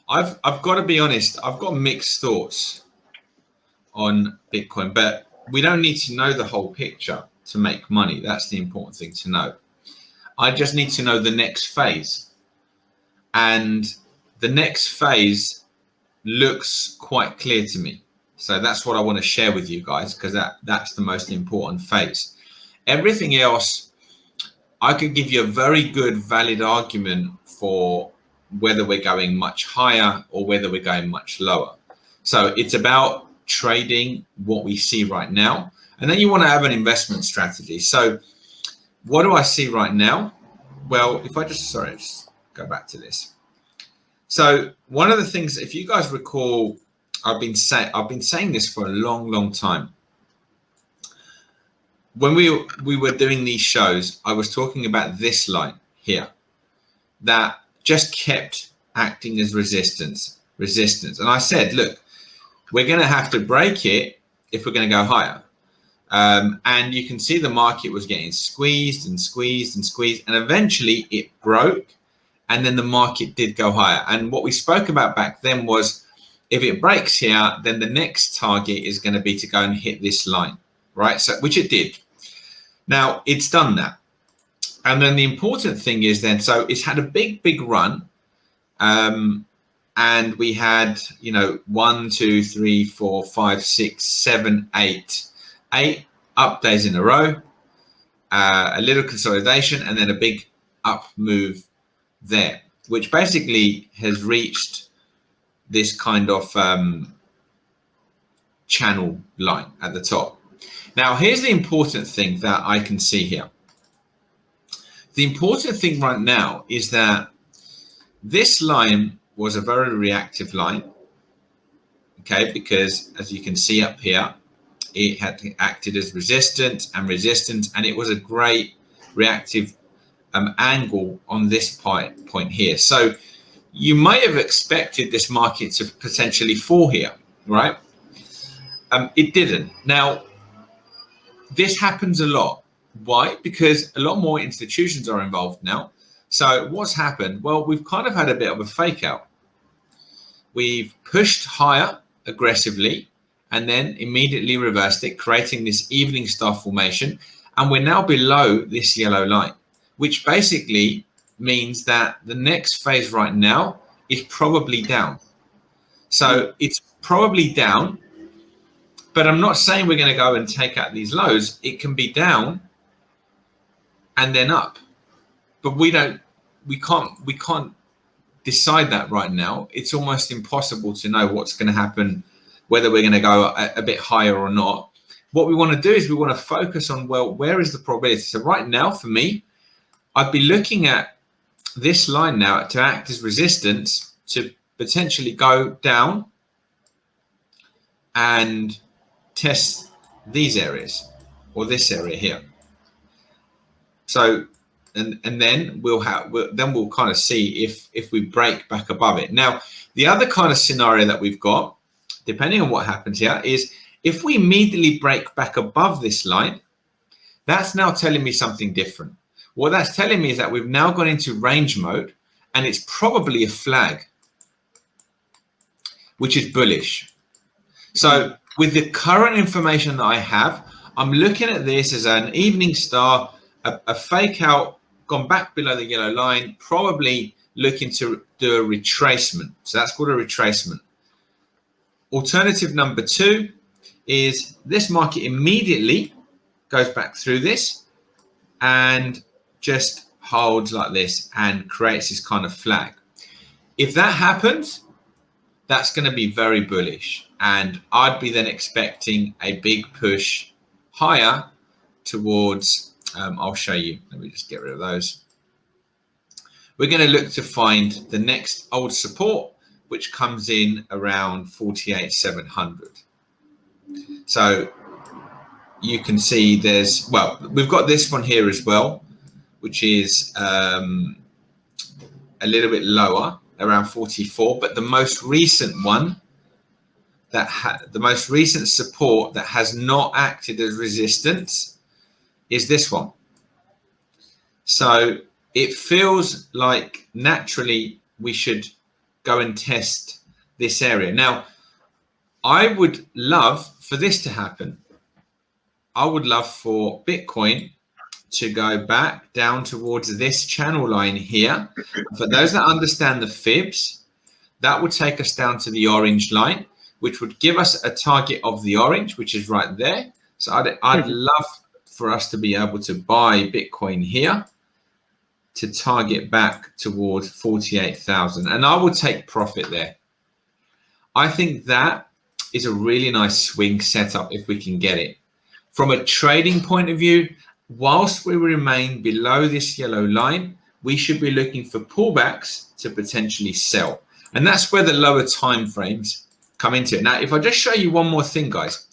I've got to be honest. I've got mixed thoughts on Bitcoin, but we don't need to know the whole picture to make money. That's the important thing to know. I just need to know the next phase, and the next phase looks quite clear to me. So that's what I want to share with you guys, because that's the most important phase. Everything else, I could give you a very good, valid argument for whether we're going much higher or whether we're going much lower. So it's about trading what we see right now. And then you want to have an investment strategy. So what do I see right now? Well, if I just go back to this. So one of the things, if you guys recall, I've been saying this for a long time. When we were doing these shows, I was talking about this line here that just kept acting as resistance. And I said, look, we're going to have to break it if we're going to go higher. And you can see the market was getting squeezed, and eventually it broke, and then the market did go higher. And what we spoke about back then was, if it breaks here, then the next target is going to be to go and hit this line, right? So, which it did. Now it's done that. And then the important thing is then, so it's had a big run. And we had, 1, 2, 3, 4, 5, 6, 7, 8 up days in a row, a little consolidation, and then a big up move there, which basically has reached this kind of channel line at the top. Now, here's the important thing that I can see here. The important thing right now is that this line was a very reactive line, okay, because as you can see up here, it had acted as resistance, and it was a great reactive angle on this point here. So you might have expected this market to potentially fall here, right? It didn't. Now, this happens a lot. Why? Because a lot more institutions are involved now. So what's happened? Well, we've kind of had a bit of a fake out. We've pushed higher aggressively and then immediately reversed it, creating this evening star formation. And we're now below this yellow line, which basically means that the next phase right now is probably down. So it's probably down, but I'm not saying we're going to go and take out these lows. It can be down and then up, but we can't decide that right now. It's almost impossible to know what's going to happen, whether we're going to go a bit higher or not. What we want to do is we want to focus on, well, where is the probability? So right now, for me, I'd be looking at this line now to act as resistance to potentially go down and test these areas or this area here. So, and then we'll kind of see if we break back above it. Now, the other kind of scenario that we've got, depending on what happens here, is if we immediately break back above this line, that's now telling me something different. What that's telling me is that we've now gone into range mode, and it's probably a flag, which is bullish. So with the current information that I have, I'm looking at this as an evening star, a fake out, gone back below the yellow line, probably looking to do a retracement. So that's called a retracement. Alternative number 2 is this market immediately goes back through this and just holds like this and creates this kind of flag. If that happens, that's going to be very bullish, and I'd be then expecting a big push higher towards, I'll show you, let me just get rid of those. We're going to look to find the next old support, which comes in around 48,700. So you can see there's, well, we've got this one here as well, which is a little bit lower, around 44, but the most recent one, the most recent support that has not acted as resistance is this one. So it feels like naturally we should go and test this area. Now, I would love for this to happen. I would love for Bitcoin to go back down towards this channel line here. For those that understand the fibs, that would take us down to the orange line, which would give us a target of the orange, which is right there. So I'd love for us to be able to buy Bitcoin here to target back towards 48,000. And I would take profit there. I think that is a really nice swing setup if we can get it. From a trading point of view, whilst we remain below this yellow line, we should be looking for pullbacks to potentially sell. And that's where the lower time frames come into it. Now, if I just show you one more thing, guys,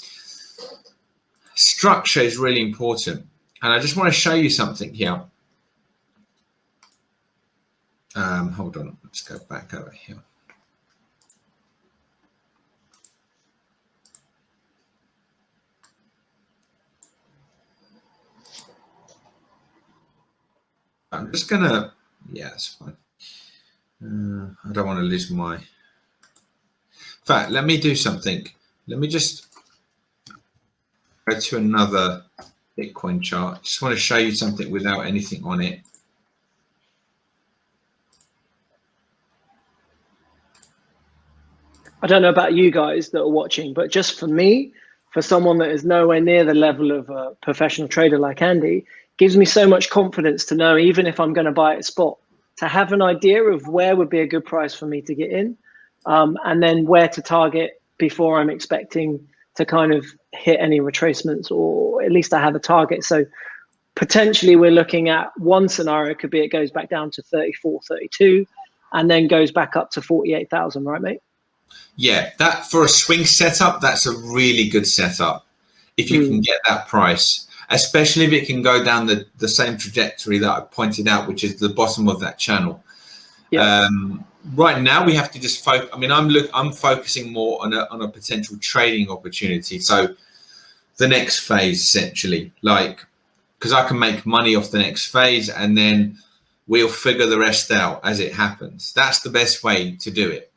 structure is really important. And I just want to show you something here. Hold on, let's go back over here. I'm just gonna, yeah, that's fine. I don't want to lose my, in fact, let me do something. Let me just go to another Bitcoin chart. Just want to show you something without anything on it. I don't know about you guys that are watching, but just for me, for someone that is nowhere near the level of a professional trader like Andy, gives me so much confidence to know, even if I'm going to buy at spot, to have an idea of where would be a good price for me to get in, and then where to target before I'm expecting to kind of hit any retracements, or at least I have a target. So potentially we're looking at one scenario could be it goes back down to 34, 32, and then goes back up to 48,000, right, mate? Yeah, that for a swing setup, that's a really good setup if you can get that price, especially if it can go down the same trajectory that I pointed out, which is the bottom of that channel. Yeah. Right now, we have to just focus. I mean, I'm focusing more on a potential trading opportunity. So the next phase, essentially, like, because I can make money off the next phase, and then we'll figure the rest out as it happens. That's the best way to do it.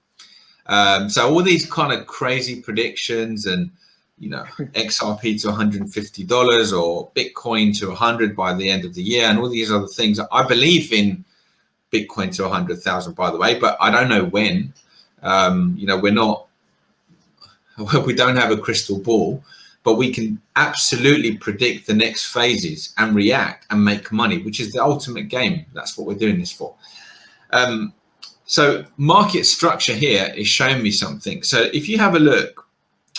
So all these kind of crazy predictions and, you know, XRP to $150 or Bitcoin to 100 by the end of the year and all these other things. I believe in Bitcoin to 100,000, by the way, but I don't know when. You know, we don't have a crystal ball, but we can absolutely predict the next phases and react and make money, which is the ultimate game. That's what we're doing this for. So market structure here is showing me something. So if you have a look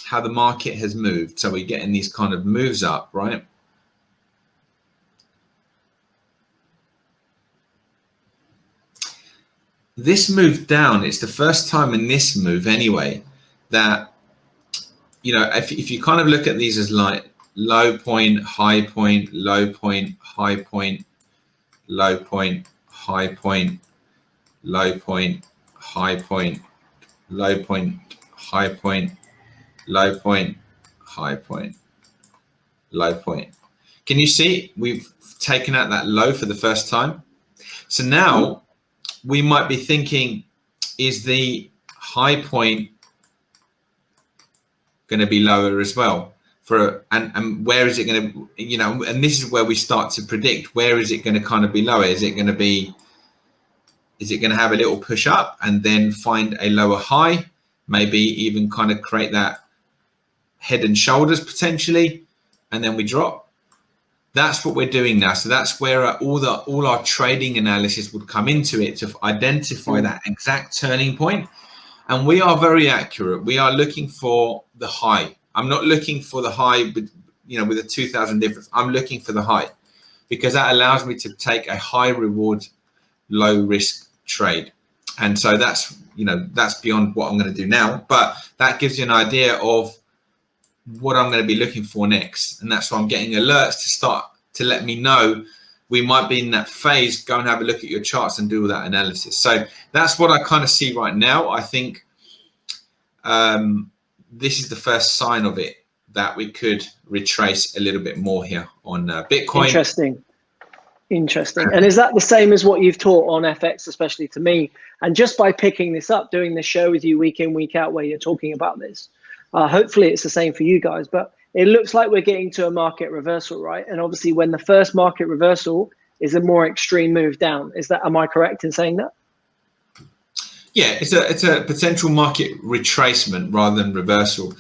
how the market has moved, so we're getting these kind of moves up, right? This move down, it's the first time in this move anyway, that, you know, if you kind of look at these as like low point, high point, low point, high point, low point, high point, low point, high point, low point, high point, low point, high point, low point. Can you see we've taken out that low for the first time? So now we might be thinking, is the high point going to be lower as well? And where is it going to, you know, and this is where we start to predict, where is it going to kind of be lower? Is it going to have a little push up and then find a lower high, maybe even kind of create that head and shoulders potentially, and then we drop? That's what we're doing now. So that's where all our trading analysis would come into it, to identify that exact turning point. And we are very accurate. We are looking for the high. I'm not looking for the high with, you know, with a 2,000 difference. I'm looking for the high, because that allows me to take a high reward, low risk trade. And so that's, you know, that's beyond what I'm going to do now, but that gives you an idea of what I'm going to be looking for next. And that's why I'm getting alerts to start to let me know we might be in that phase. Go and have a look at your charts and do all that analysis. So that's what I kind of see right now. I think this is the first sign of it, that we could retrace a little bit more here on Bitcoin. Interesting. Interesting. And is that the same as what you've taught on FX, especially to me? And just by picking this up, doing this show with you week in, week out, where you're talking about this, hopefully it's the same for you guys. But it looks like we're getting to a market reversal, right? And obviously when the first market reversal is a more extreme move down. Am I correct in saying that? Yeah, it's a potential market retracement rather than reversal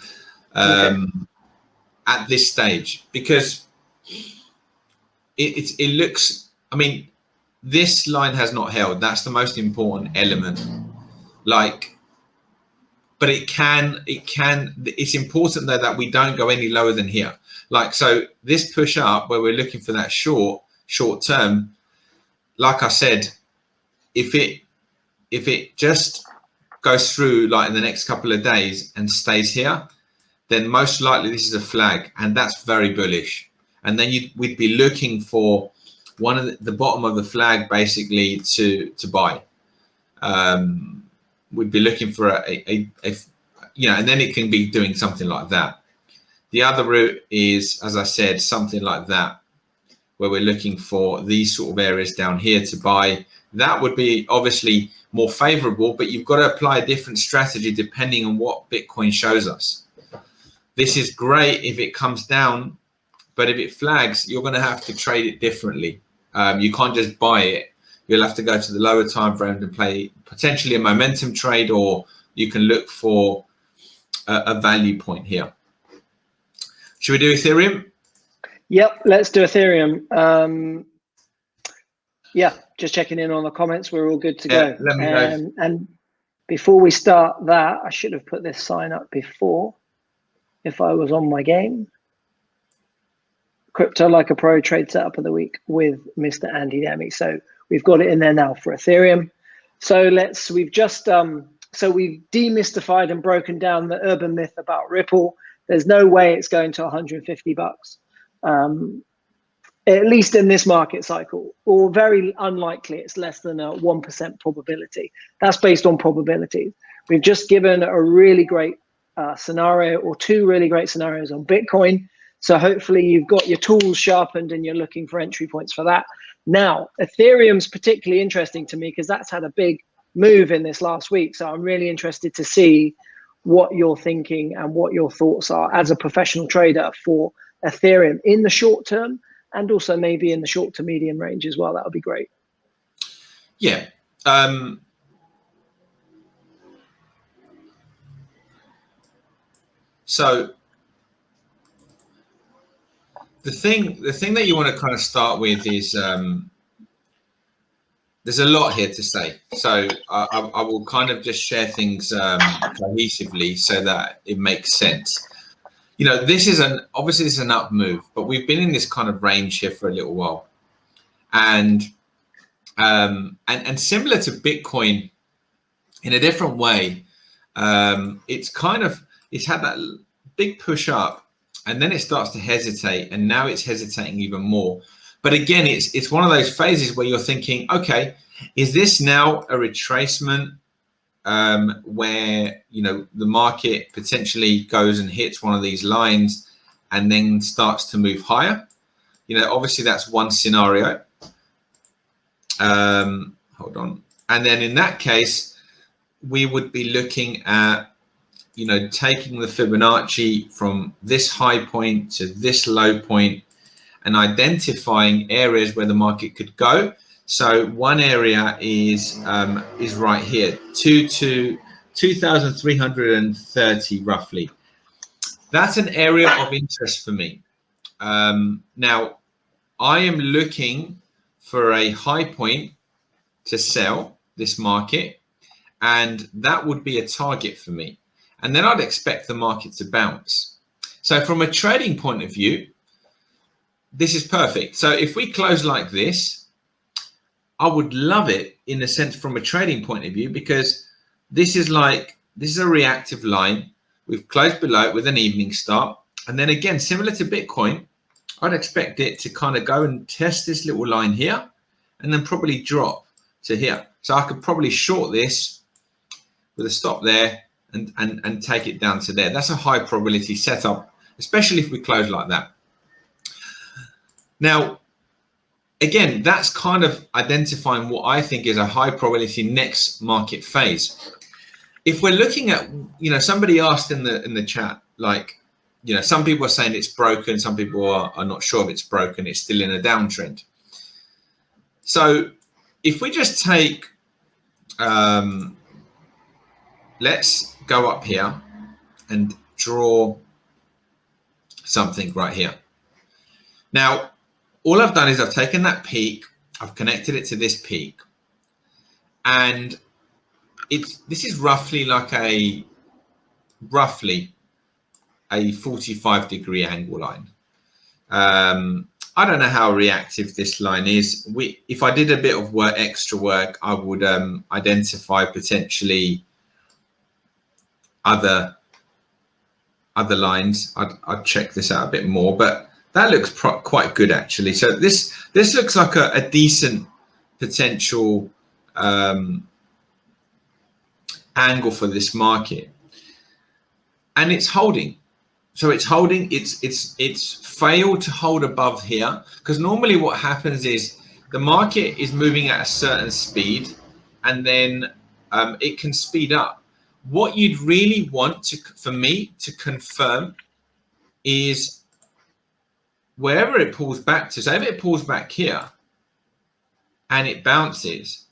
at this stage, because it looks, I mean, this line has not held. That's the most important element. But it's important though that we don't go any lower than here. So this push up where we're looking for that short term, like I said, if it just goes through in the next couple of days and stays here, then most likely this is a flag, and that's very bullish. And then we'd be looking for one of the bottom of the flag basically to buy. We'd be looking for and then it can be doing something like that. The other route is, as I said, something like that, where we're looking for these sort of areas down here to buy. That would be obviously more favorable, but you've got to apply a different strategy depending on what Bitcoin shows us. This is great if it comes down, but if it flags, you're going to have to trade it differently. You can't just buy it. You'll have to go to the lower time frame and play potentially a momentum trade, or you can look for a value point here. Should we do Ethereum? Yep, let's do Ethereum. Yeah, just checking in on the comments. We're all good to go. Let me know. And before we start that, I should have put this sign up before if I was on my game. Crypto Like a Pro trade setup of the week with Mr. Andy Demi. So we've got it in there now for Ethereum. So we've demystified and broken down the urban myth about Ripple. There's no way it's going to $150. At least in this market cycle, or very unlikely it's less than a 1% probability. That's based on probabilities. We've just given a really great scenario, or two really great scenarios on Bitcoin. So hopefully you've got your tools sharpened and you're looking for entry points for that. Now, Ethereum's particularly interesting to me because that's had a big move in this last week. So I'm really interested to see what you're thinking and what your thoughts are as a professional trader for Ethereum in the short term, and also maybe in the short to medium range as well. That would be great. Yeah. So the thing that you want to kind of start with is there's a lot here to say. So I will kind of just share things cohesively so that it makes sense. This is obviously this is an up move, but we've been in this kind of range here for a little while, and similar to Bitcoin in a different way. It's had that big push up, and then it starts to hesitate, and now it's hesitating even more. But again, it's one of those phases where you're thinking, okay, is this now a retracement? Where the market potentially goes and hits one of these lines and then starts to move higher. Obviously that's one scenario. Hold on. And then in that case, we would be looking at taking the Fibonacci from this high point to this low point and identifying areas where the market could go. So one area is right here, 2,330 roughly. That's an area of interest for me. Now, I am looking for a high point to sell this market, and that would be a target for me. And then I'd expect the market to bounce. So from a trading point of view, this is perfect. So if we close like this, I would love it in a sense from a trading point of view, because this is a reactive line. We've closed below it with an evening start. And then again, similar to Bitcoin, I'd expect it to kind of go and test this little line here and then probably drop to here. So I could probably short this with a stop there and take it down to there. That's a high probability setup, especially if we close like that. Now, again, that's kind of identifying what I think is a high probability next market phase. If we're looking at, somebody asked in the chat, like, some people are saying it's broken, some people are not sure if it's broken, it's still in a downtrend. So if we just take, let's go up here and draw something right here. Now, all I've done is I've taken that peak, I've connected it to this peak, and this is roughly like a 45-degree angle line. I don't know how reactive this line is. If I did a bit of extra work, I would identify potentially other lines. I'd check this out a bit more, but that looks quite good actually. So this looks like a decent potential angle for this market, and it's holding. So it's holding. It's failed to hold above here, because normally what happens is the market is moving at a certain speed, and then it can speed up. What you'd really want for me to confirm is wherever it pulls back to. So if it pulls back here and it bounces,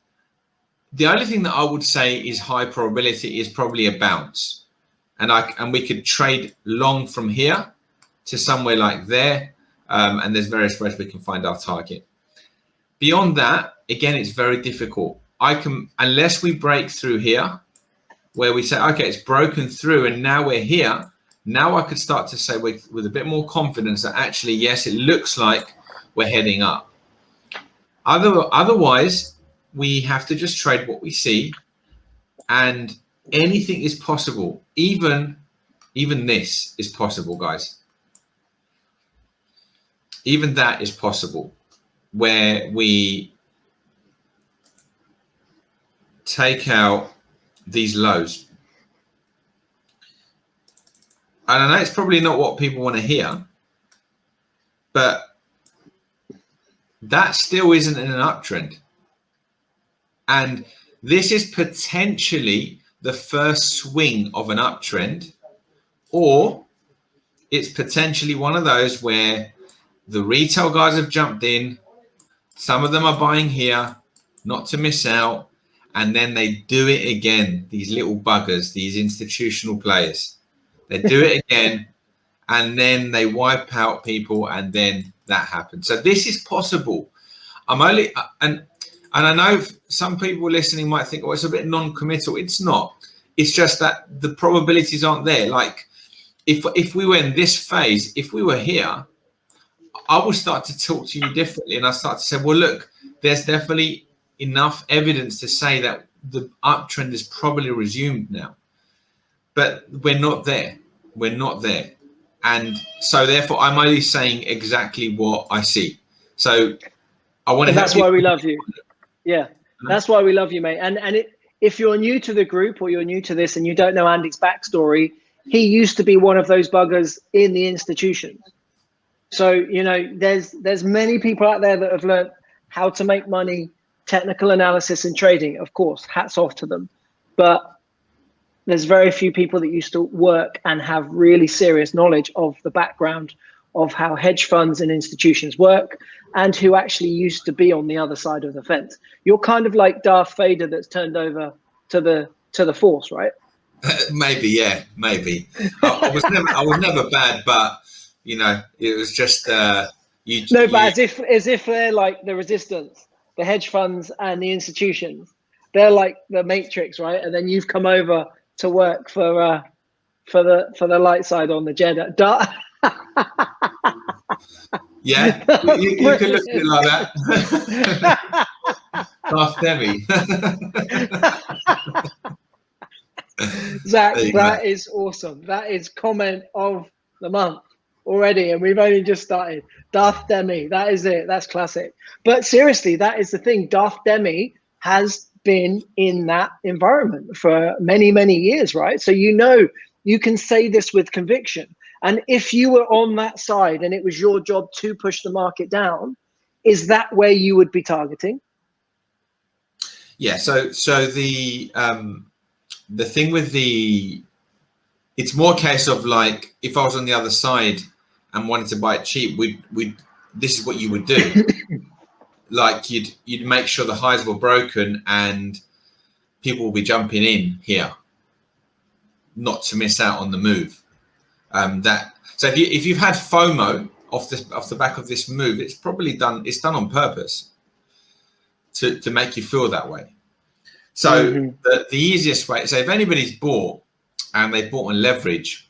the only thing that I would say is high probability is probably a bounce. And we could trade long from here to somewhere like there. And there's various ways we can find our target. Beyond that, again, it's very difficult. Unless we break through here, where we say, okay, it's broken through and now we're here. Now I could start to say with a bit more confidence that actually, yes, it looks like we're heading up. Otherwise, we have to just trade what we see, and anything is possible. Even this is possible, guys. Even that is possible, where we take out these lows. And I know it's probably not what people want to hear, but that still isn't in an uptrend. And this is potentially the first swing of an uptrend, or it's potentially one of those where the retail guys have jumped in, some of them are buying here, not to miss out, and then they do it again, these little buggers, these institutional players. They do it again, and then they wipe out people, and then that happens. So this is possible. And I know some people listening might think, oh, it's a bit non-committal. It's not. It's just that the probabilities aren't there. Like if we were in this phase, if we were here, I would start to talk to you differently, and I start to say, well, look, there's definitely enough evidence to say that the uptrend is probably resumed now. But we're not there. We're not there. And so therefore I'm only saying exactly what I see. So I want to. That's why we love you. Yeah. That's why we love you, mate. And if you're new to the group or you're new to this and you don't know Andy's backstory, he used to be one of those buggers in the institutions. So, there's many people out there that have learned how to make money, technical analysis and trading. Of course, hats off to them. But there's very few people that used to work and have really serious knowledge of the background of how hedge funds and institutions work, and who actually used to be on the other side of the fence. You're kind of like Darth Vader that's turned over to the Force, right? Maybe, yeah, maybe. I was never bad, but it was just but as if they're like the resistance, the hedge funds and the institutions. They're like the Matrix, right? And then you've come over to work for the light side on the Jedi. Yeah, you can look at it like that. Darth Demi. Zach, that is awesome. That is comment of the month already, and we've only just started. Darth Demi, that is it. That's classic. But seriously, that is the thing. Darth Demi has been in that environment for many, many years, right? So you can say this with conviction. And if you were on that side and it was your job to push the market down, Is that where you would be targeting? Yeah. So the thing with it's more a case of like, if I was on the other side and wanted to buy it cheap, this is what you would do. Like you'd make sure the highs were broken and people will be jumping in here, not to miss out on the move. So if you've had FOMO off the back of this move, it's probably done on purpose to make you feel that way. So the easiest way, so if anybody's bought and they bought on leverage,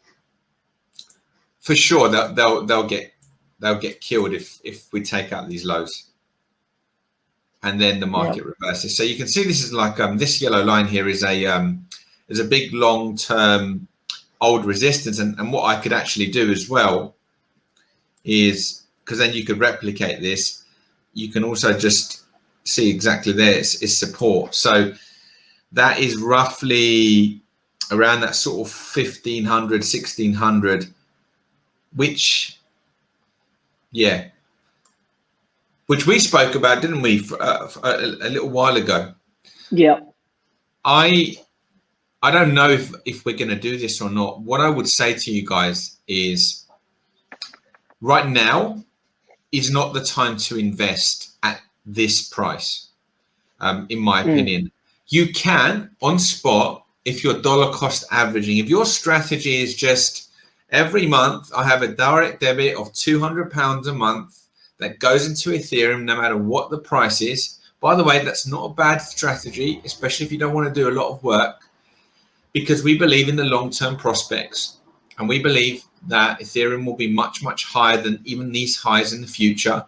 for sure they'll get killed if we take out these lows and then the market reverses. So you can see this is like this yellow line here is a big long-term old resistance, and what I could actually do as well is, because then you could replicate this, you can also just see exactly there is support. So that is roughly around that sort of 1500, 1600, which we spoke about, didn't we, a little while ago? Yeah. I don't know if we're going to do this or not. What I would say to you guys is, right now is not the time to invest at this price, in my opinion. You can, on spot, if you're dollar cost averaging, if your strategy is just every month I have a direct debit of £200 a month that goes into Ethereum no matter what the price is. By the way, that's not a bad strategy, especially if you don't want to do a lot of work, because we believe in the long-term prospects, and we believe that Ethereum will be much, much higher than even these highs in the future.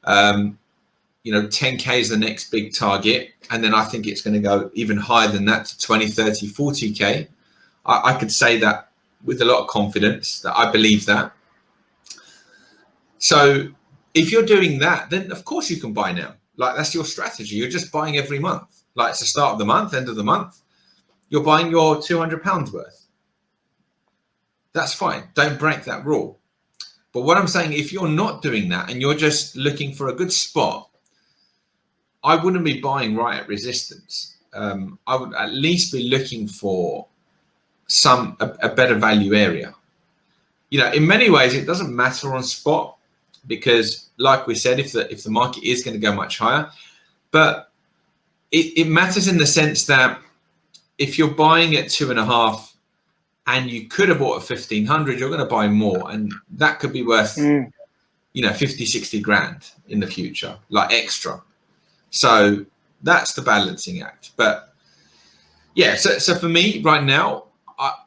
10K is the next big target, and then I think it's going to go even higher than that to 20, 30, 40K. I could say that with a lot of confidence, that I believe that. So if you're doing that, then of course you can buy now. Like, that's your strategy. You're just buying every month. Like, it's the start of the month, end of the month. You're buying your £200 worth. That's fine. Don't break that rule. But what I'm saying, if you're not doing that and you're just looking for a good spot, I wouldn't be buying right at resistance. I would at least be looking for a better value area. In many ways, it doesn't matter on spot, because, like we said, if the market is going to go much higher, but it matters in the sense that if you're buying at 2.5 and you could have bought at 1500, you're going to buy more, and that could be worth 50, 60 grand in the future, like extra. So that's the balancing act. But yeah, so for me right now,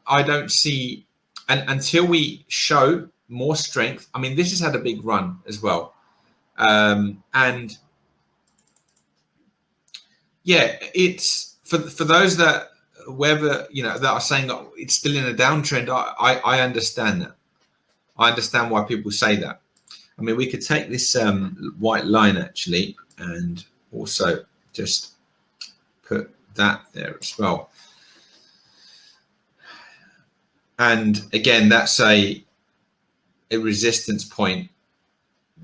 I don't see, and until we show more strength. I mean, this has had a big run as well, and yeah, it's for those that that are saying that it's still in a downtrend. I understand that. I understand why people say that. I mean, we could take this white line actually, and also just put that there as well. And again, that's a resistance point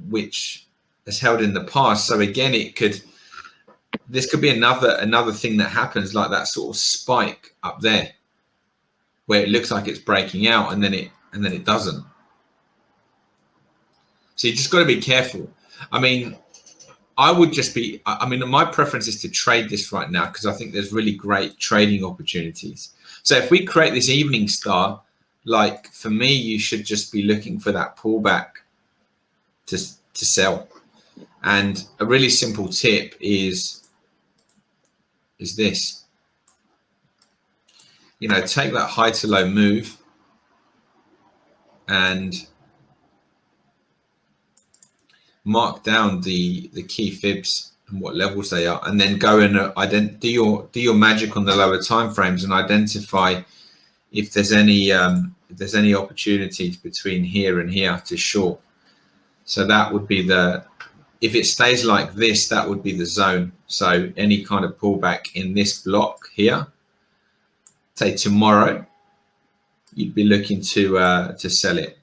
which has held in the past. So again, this could be another thing that happens, like that sort of spike up there where it looks like it's breaking out and then it doesn't. So you just got to be careful. I mean, my preference is to trade this right now, because I think there's really great trading opportunities. So if we create this evening star, like, for me, you should just be looking for that pullback to sell. And a really simple tip is this. Take that high to low move and mark down the key fibs and what levels they are, and then go and do your magic on the lower time frames and identify if there's any opportunities between here and here to short. So that would be if it stays like this, that would be the zone. So any kind of pullback in this block here, say tomorrow, you'd be looking to sell it.